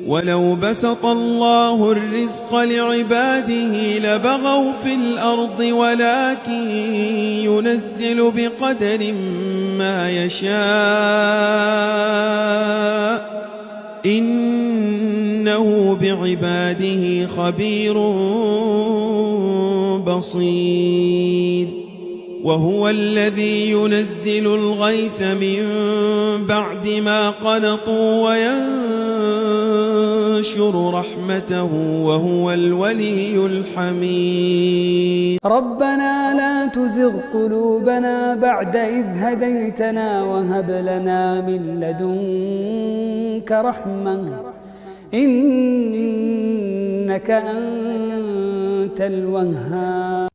ولو بسط الله الرزق لعباده لبغوا في الأرض ولكن ينزل بقدر ما يشاء إنه بعباده خبير بصير وهو الذي ينزل الغيث من بعد ما قنطوا وينشر رحمته وهو الولي الحميد. ربنا لا تزغ قلوبنا بعد إذ هديتنا وهب لنا من لدنك رحمة إنك أنت الوهاب.